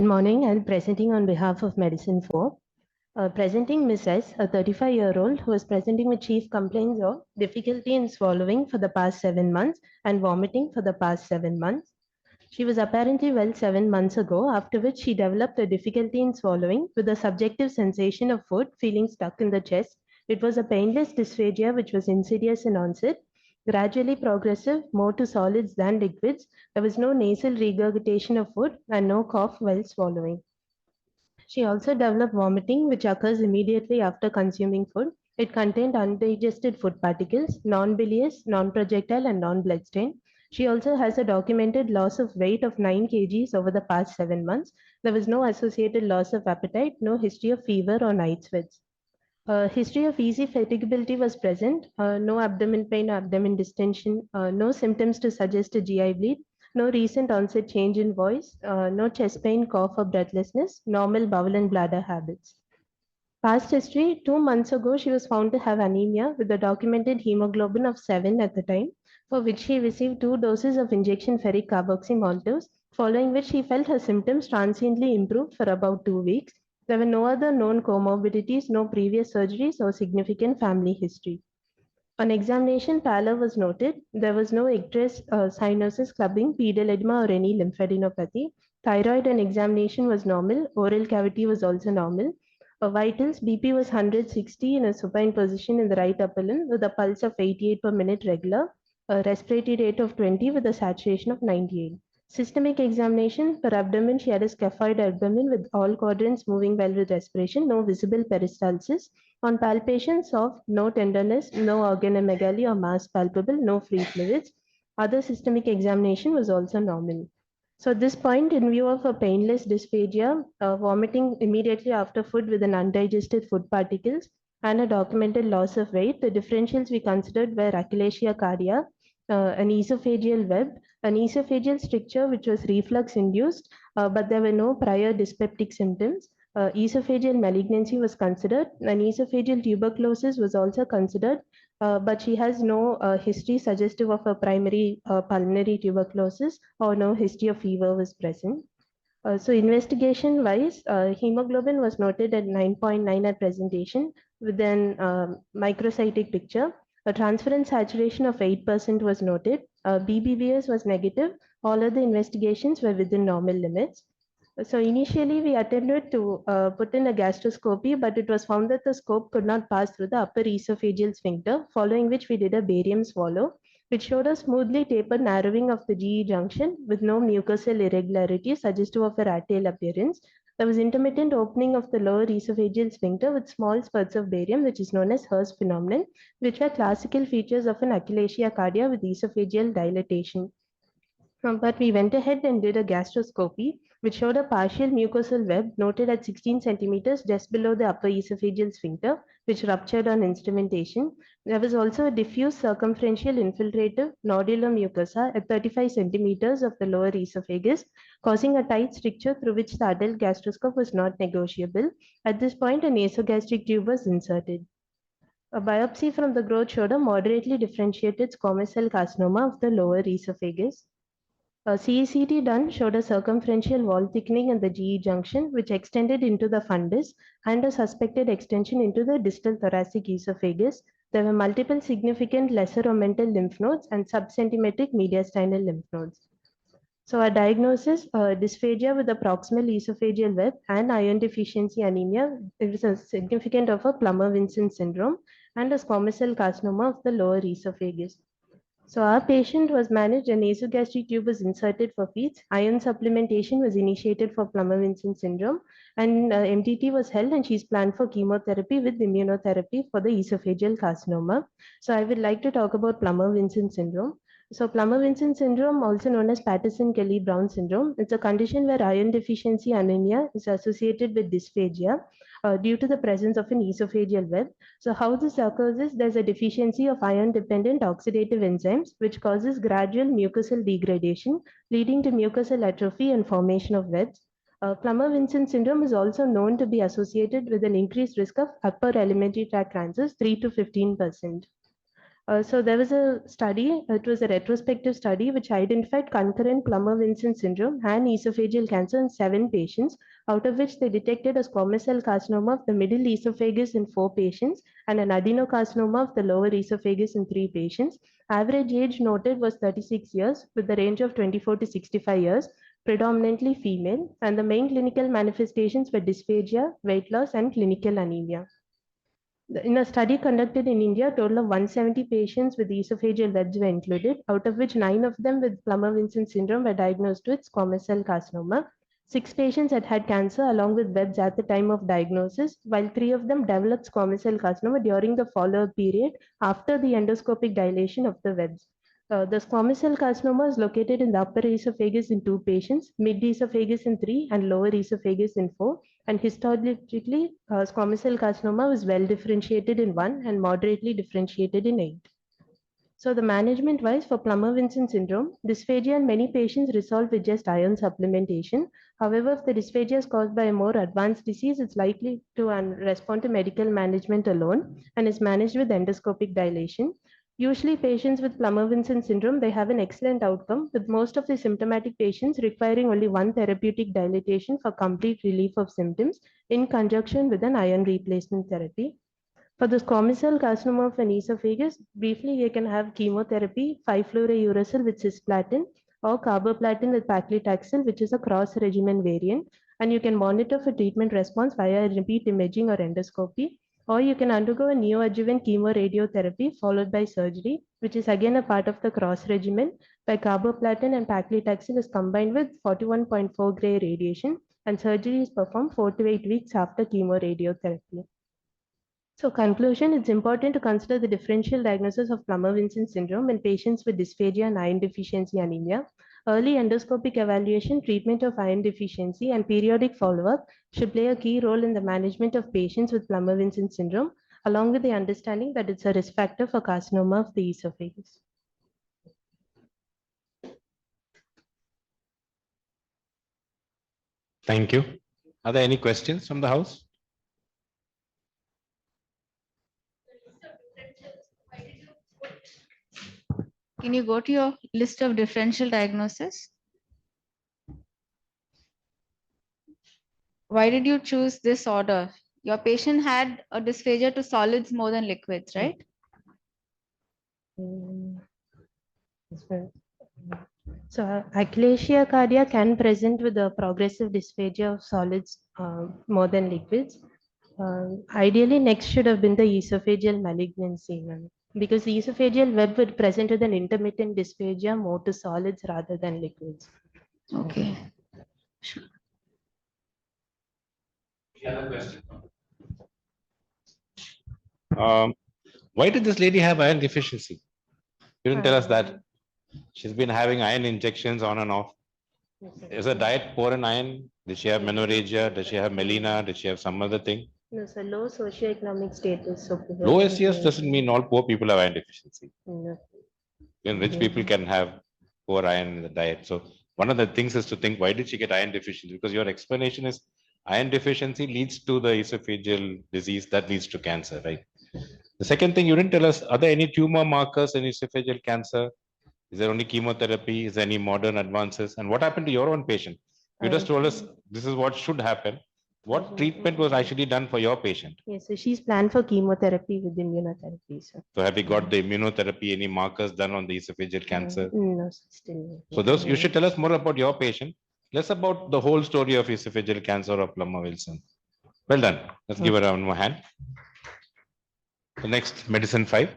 Good morning. I'm presenting on behalf of Medicine 4. Presenting Miss S, a 35-year-old who was presenting with chief complaints of difficulty in swallowing for the past 7 months and vomiting for the past 7 months. She was apparently well 7 months ago, after which she developed a difficulty in swallowing with a subjective sensation of food feeling stuck in the chest. It was a painless dysphagia which was insidious in onset, gradually progressive, more to solids than liquids. There was no nasal regurgitation of food and no cough while swallowing. She also developed vomiting, which occurs immediately after consuming food. It contained undigested food particles, non-bilious, non-projectile, and non-bloodstained. She also has a documented loss of weight of 9 kgs over the past 7 months. There was no associated loss of appetite, no history of fever or night sweats. History of easy fatigability was present, no abdomen pain or abdomen distension, no symptoms to suggest a GI bleed, no recent onset change in voice, no chest pain, cough, or breathlessness, normal bowel and bladder habits. Past history: 2 months ago, she was found to have anemia with a documented hemoglobin of 7 at the time, for which she received 2 doses of injection ferric carboxymaltose, following which she felt her symptoms transiently improved for about 2 weeks. There were no other known comorbidities, no previous surgeries, or significant family history. On examination, pallor was noted. There was no icterus, cyanosis, clubbing, pedal edema, or any lymphadenopathy. Thyroid on examination was normal. Oral cavity was also normal. Vitals: BP was 160 in a supine position in the right upper limb with a pulse of 88 per minute regular, a respiratory rate of 20 with a saturation of 98. Systemic examination: per abdomen, she had a scaphoid abdomen with all quadrants moving well with respiration, no visible peristalsis. On palpation, soft, no tenderness, no organomegaly or mass palpable, no free fluids. Other systemic examination was also normal. So at this point, in view of a painless dysphagia, vomiting immediately after food with an undigested food particles, and a documented loss of weight, the differentials we considered were achalasia cardia, an esophageal web, an esophageal stricture which was reflux induced, but there were no prior dyspeptic symptoms. Esophageal malignancy was considered, and esophageal tuberculosis was also considered, but she has no history suggestive of a primary pulmonary tuberculosis, or no history of fever was present. So investigation wise, hemoglobin was noted at 9.9 at presentation with an microcytic picture. A transferrin saturation of 8% was noted. BBBS was negative. All other investigations were within normal limits. So initially we attempted to put in a gastroscopy, but it was found that the scope could not pass through the upper esophageal sphincter, following which we did a barium swallow, which showed a smoothly tapered narrowing of the GE junction with no mucosal irregularities suggestive of a rat tail appearance. There was intermittent opening of the lower esophageal sphincter with small spurts of barium, which is known as Hurst phenomenon, which were classical features of an achalasia cardia with esophageal dilatation. But we went ahead and did a gastroscopy, which showed a partial mucosal web noted at 16 centimeters just below the upper esophageal sphincter, which ruptured on instrumentation. There was also a diffuse circumferential infiltrative nodular mucosa at 35 centimeters of the lower esophagus, causing a tight stricture through which the adult gastroscope was not negotiable. At this point, a nasogastric tube was inserted. A biopsy from the growth showed a moderately differentiated squamous cell carcinoma of the lower esophagus. A CECT done showed a circumferential wall thickening in the GE junction, which extended into the fundus, and a suspected extension into the distal thoracic esophagus. There were multiple significant lesser omental lymph nodes and subcentimetric mediastinal lymph nodes. So our diagnosis: dysphagia with a proximal esophageal web and iron deficiency anemia. It is a significant of a Plummer-Vinson syndrome and a squamous cell carcinoma of the lower esophagus. So our patient was managed, a nasogastric tube was inserted for feeds, iron supplementation was initiated for Plummer-Vinson syndrome, and MTT was held, and she's planned for chemotherapy with immunotherapy for the esophageal carcinoma. So I would like to talk about Plummer-Vinson syndrome. So Plummer-Vinson syndrome, also known as Patterson-Kelly-Brown syndrome, it's a condition where iron deficiency anemia is associated with dysphagia due to the presence of an esophageal web. So how this occurs is there's a deficiency of iron-dependent oxidative enzymes, which causes gradual mucosal degradation, leading to mucosal atrophy and formation of webs. Plummer-Vinson syndrome is also known to be associated with an increased risk of upper alimentary tract cancers, 3 to 15%. So there was a study, it was a retrospective study which identified concurrent Plummer-Vinson syndrome and esophageal cancer in 7 patients, out of which they detected a squamous cell carcinoma of the middle esophagus in 4 patients and an adenocarcinoma of the lower esophagus in 3 patients. Average age noted was 36 years with the range of 24 to 65 years, predominantly female, and the main clinical manifestations were dysphagia, weight loss, and clinical anemia. In a study conducted in India, a total of 170 patients with esophageal webs were included, out of which 9 of them with Plummer-Vinson syndrome were diagnosed with squamous cell carcinoma. 6 patients had cancer along with webs at the time of diagnosis, while 3 of them developed squamous cell carcinoma during the follow-up period after the endoscopic dilation of the webs. The squamous cell carcinoma is located in the upper esophagus in 2 patients, mid esophagus in 3, and lower esophagus in 4. And histologically, squamous cell carcinoma was well differentiated in 1 and moderately differentiated in 8. So the management wise for Plummer-Vinson syndrome, dysphagia in many patients resolve with just iron supplementation. However, if the dysphagia is caused by a more advanced disease, it's likely to respond to medical management alone and is managed with endoscopic dilation. Usually patients with Plummer-Vinson syndrome, they have an excellent outcome, with most of the symptomatic patients requiring only one therapeutic dilatation for complete relief of symptoms in conjunction with an iron replacement therapy. For the squamous cell carcinoma of an esophagus, briefly you can have chemotherapy, 5-fluorouracil with cisplatin or carboplatin with paclitaxel, which is a cross-regimen variant, and you can monitor for treatment response via repeat imaging or endoscopy. Or you can undergo a neoadjuvant chemoradiotherapy followed by surgery, which is again a part of the cross regimen, where carboplatin and paclitaxel is combined with 41.4 gray radiation, and surgery is performed 4 to 8 weeks after chemoradiotherapy. So conclusion, it's important to consider the differential diagnosis of Plummer-Vinson syndrome in patients with dysphagia and iron deficiency anemia. Early endoscopic evaluation, treatment of iron deficiency, and periodic follow-up should play a key role in the management of patients with Plummer-Vinson syndrome, along with the understanding that it's a risk factor for carcinoma of the esophagus. Thank you. Are there any questions from the house? Can you go to your list of differential diagnosis? Why did you choose this order? Your patient had a dysphagia to solids more than liquids, right? So achalasia cardia can present with a progressive dysphagia of solids more than liquids. Ideally, next should have been the esophageal malignancy, because the esophageal web would present with an intermittent dysphagia more to solids rather than liquids. Okay. Why did this lady have iron deficiency? You didn't tell us that. She's been having iron injections on and off. Is her diet poor in iron? Did she have menorrhagia? Did she have melena? Did she have some other thing? No, sir, low socioeconomic status. So Low SES doesn't mean all poor people have iron deficiency. No. Even rich people can have poor iron in the diet. So one of the things is to think, why did she get iron deficiency? Because your explanation is iron deficiency leads to the esophageal disease that leads to cancer, right? The second thing, you didn't tell us, are there any tumor markers in esophageal cancer? Is there only chemotherapy? Is there any modern advances? And what happened to your own patient? You just told us this is what should happen. What treatment was actually done for your patient? Yes, so she's planned for chemotherapy with immunotherapy, sir. So have you got the immunotherapy, any markers done on the esophageal cancer? No, still. So those, you should tell us more about your patient, less about the whole story of esophageal cancer of Plummer-Vinson. Well done. Let's give her a round of hand. The next, medicine 5.